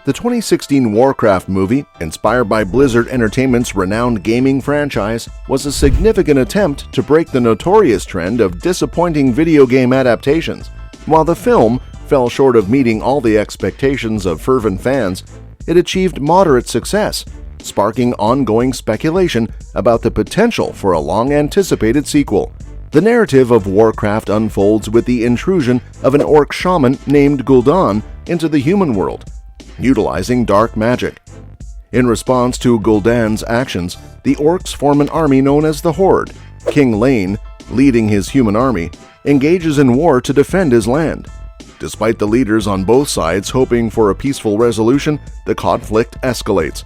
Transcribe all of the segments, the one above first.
The 2016 Warcraft movie, inspired by Blizzard Entertainment's renowned gaming franchise, was a significant attempt to break the notorious trend of disappointing video game adaptations. While the film fell short of meeting all the expectations of fervent fans, it achieved moderate success, sparking ongoing speculation about the potential for a long-anticipated sequel. The narrative of Warcraft unfolds with the intrusion of an orc shaman named Gul'dan into the human world, utilizing dark magic. In response to Gul'dan's actions, the orcs form an army known as the Horde. King Llane, leading his human army, engages in war to defend his land. Despite the leaders on both sides hoping for a peaceful resolution, the conflict escalates.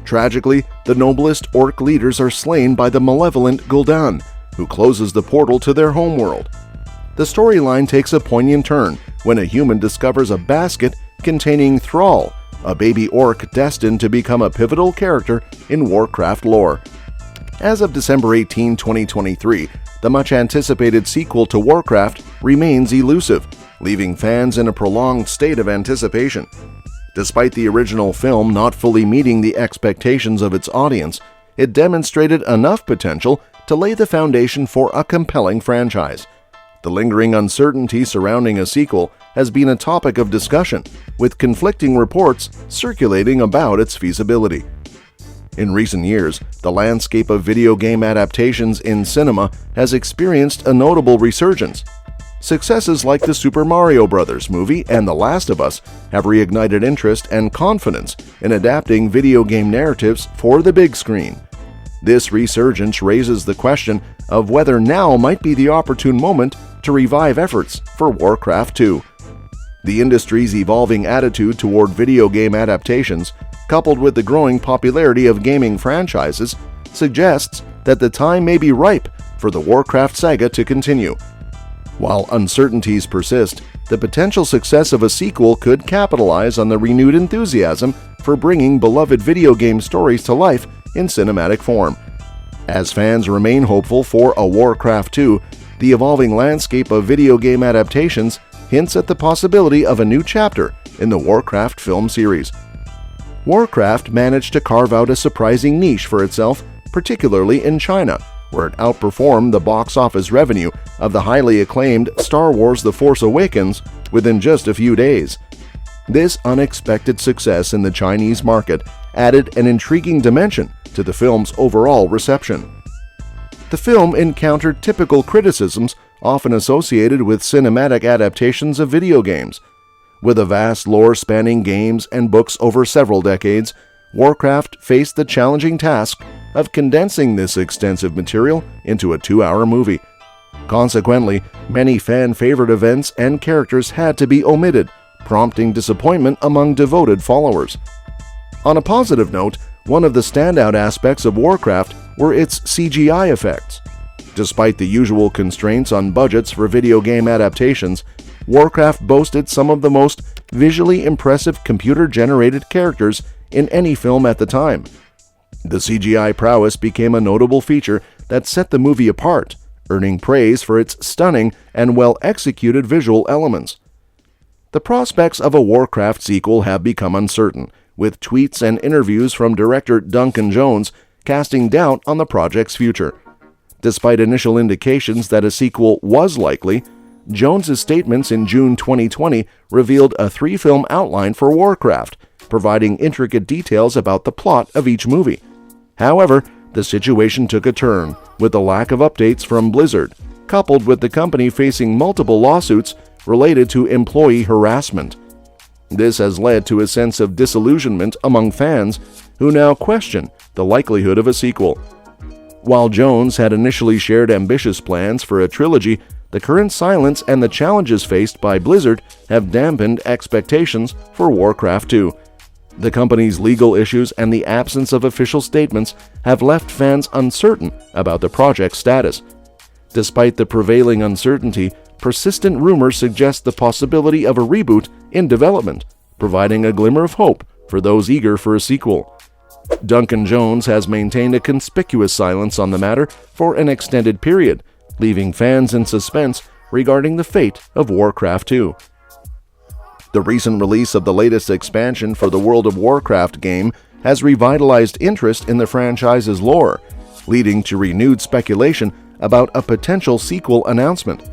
Tragically, the noblest orc leaders are slain by the malevolent Gul'dan, who closes the portal to their homeworld. The storyline takes a poignant turn when a human discovers a basket containing Thrall, a baby orc destined to become a pivotal character in Warcraft lore. As of December 18, 2023, the much-anticipated sequel to Warcraft remains elusive, leaving fans in a prolonged state of anticipation. Despite the original film not fully meeting the expectations of its audience, it demonstrated enough potential to lay the foundation for a compelling franchise. The lingering uncertainty surrounding a sequel has been a topic of discussion, with conflicting reports circulating about its feasibility. In recent years, the landscape of video game adaptations in cinema has experienced a notable resurgence. Successes like the Super Mario Bros. Movie and The Last of Us have reignited interest and confidence in adapting video game narratives for the big screen. This resurgence raises the question of whether now might be the opportune moment to revive efforts for Warcraft 2. The industry's evolving attitude toward video game adaptations, coupled with the growing popularity of gaming franchises, suggests that the time may be ripe for the Warcraft saga to continue. While uncertainties persist, the potential success of a sequel could capitalize on the renewed enthusiasm for bringing beloved video game stories to life in cinematic form. As fans remain hopeful for a Warcraft 2, the evolving landscape of video game adaptations hints at the possibility of a new chapter in the Warcraft film series. Warcraft managed to carve out a surprising niche for itself, particularly in China, where it outperformed the box office revenue of the highly acclaimed Star Wars: The Force Awakens within just a few days. This unexpected success in the Chinese market added an intriguing dimension to the film's overall reception. The film encountered typical criticisms often associated with cinematic adaptations of video games. With a vast lore spanning games and books over several decades, Warcraft faced the challenging task of condensing this extensive material into a 2-hour movie. Consequently, many fan-favorite events and characters had to be omitted, prompting disappointment among devoted followers. On a positive note, one of the standout aspects of Warcraft were its CGI effects. Despite the usual constraints on budgets for video game adaptations, Warcraft boasted some of the most visually impressive computer-generated characters in any film at the time. The CGI prowess became a notable feature that set the movie apart, earning praise for its stunning and well-executed visual elements. The prospects of a Warcraft sequel have become uncertain, with tweets and interviews from director Duncan Jones casting doubt on the project's future. Despite initial indications that a sequel was likely, Jones's statements in June 2020 revealed a 3-film outline for Warcraft, providing intricate details about the plot of each movie. However, the situation took a turn, with the lack of updates from Blizzard, coupled with the company facing multiple lawsuits related to employee harassment. This has led to a sense of disillusionment among fans who now question the likelihood of a sequel. While Jones had initially shared ambitious plans for a trilogy, the current silence and the challenges faced by Blizzard have dampened expectations for Warcraft 2. The company's legal issues and the absence of official statements have left fans uncertain about the project's status. Despite the prevailing uncertainty, persistent rumors suggest the possibility of a reboot in development, providing a glimmer of hope for those eager for a sequel. Duncan Jones has maintained a conspicuous silence on the matter for an extended period, leaving fans in suspense regarding the fate of Warcraft 2. The recent release of the latest expansion for the World of Warcraft game has revitalized interest in the franchise's lore, leading to renewed speculation about a potential sequel announcement.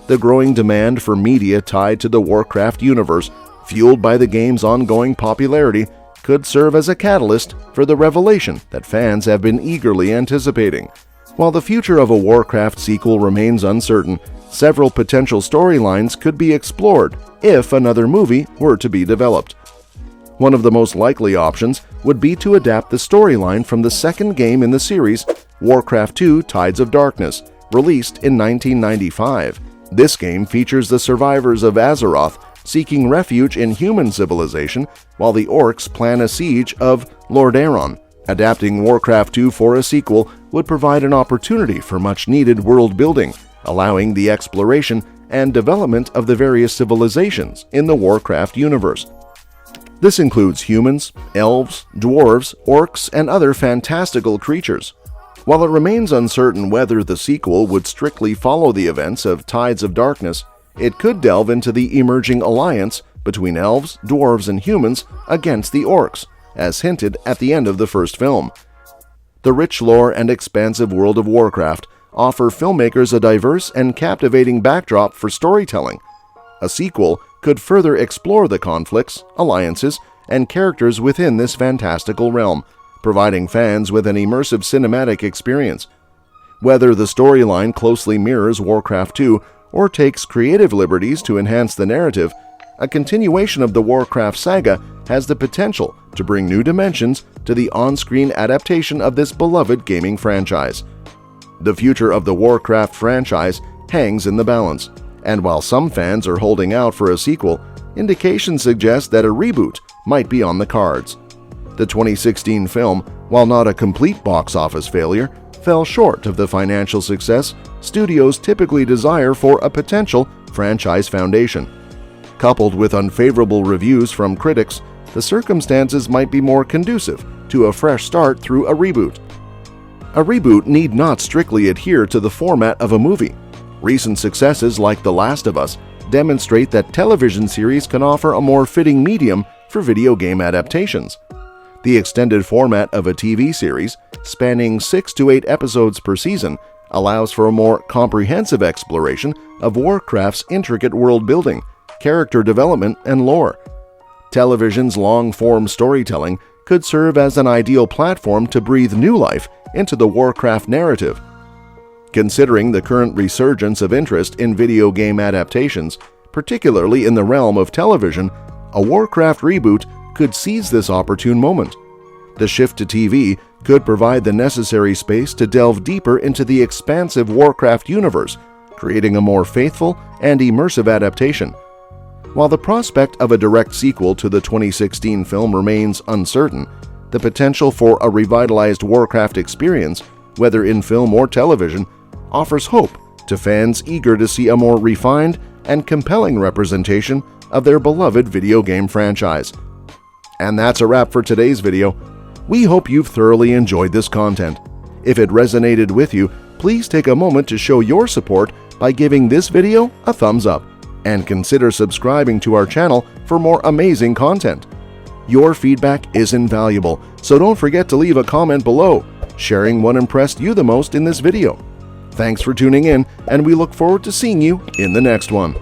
The growing demand for media tied to the Warcraft universe, fueled by the game's ongoing popularity, could serve as a catalyst for the revelation that fans have been eagerly anticipating. While the future of a Warcraft sequel remains uncertain, several potential storylines could be explored if another movie were to be developed. One of the most likely options would be to adapt the storyline from the second game in the series, Warcraft II: Tides of Darkness, released in 1995. This game features the survivors of Azeroth seeking refuge in human civilization while the Orcs plan a siege of Lordaeron. Adapting Warcraft II for a sequel would provide an opportunity for much-needed world building, allowing the exploration and development of the various civilizations in the Warcraft universe. This includes humans, elves, dwarves, orcs, and other fantastical creatures. While it remains uncertain whether the sequel would strictly follow the events of Tides of Darkness, it could delve into the emerging alliance between elves, dwarves, and humans against the orcs, as hinted at the end of the first film. The rich lore and expansive world of Warcraft offer filmmakers a diverse and captivating backdrop for storytelling. A sequel could further explore the conflicts, alliances, and characters within this fantastical realm, providing fans with an immersive cinematic experience. Whether the storyline closely mirrors Warcraft II or takes creative liberties to enhance the narrative, a continuation of the Warcraft saga has the potential to bring new dimensions to the on-screen adaptation of this beloved gaming franchise. The future of the Warcraft franchise hangs in the balance, and while some fans are holding out for a sequel, indications suggest that a reboot might be on the cards. The 2016 film, while not a complete box office failure, fell short of the financial success studios typically desire for a potential franchise foundation. Coupled with unfavorable reviews from critics, the circumstances might be more conducive to a fresh start through a reboot. A reboot need not strictly adhere to the format of a movie. Recent successes like The Last of Us demonstrate that television series can offer a more fitting medium for video game adaptations. The extended format of a TV series, spanning 6 to 8 episodes per season, allows for a more comprehensive exploration of Warcraft's intricate world building, character development, and lore. Television's long-form storytelling could serve as an ideal platform to breathe new life into the Warcraft narrative. Considering the current resurgence of interest in video game adaptations, particularly in the realm of television, a Warcraft reboot could seize this opportune moment. The shift to TV could provide the necessary space to delve deeper into the expansive Warcraft universe, creating a more faithful and immersive adaptation. While the prospect of a direct sequel to the 2016 film remains uncertain, the potential for a revitalized Warcraft experience, whether in film or television, offers hope to fans eager to see a more refined and compelling representation of their beloved video game franchise. And that's a wrap for today's video. We hope you've thoroughly enjoyed this content. If it resonated with you, please take a moment to show your support by giving this video a thumbs up, and consider subscribing to our channel for more amazing content. Your feedback is invaluable, so don't forget to leave a comment below, sharing what impressed you the most in this video. Thanks for tuning in, and we look forward to seeing you in the next one.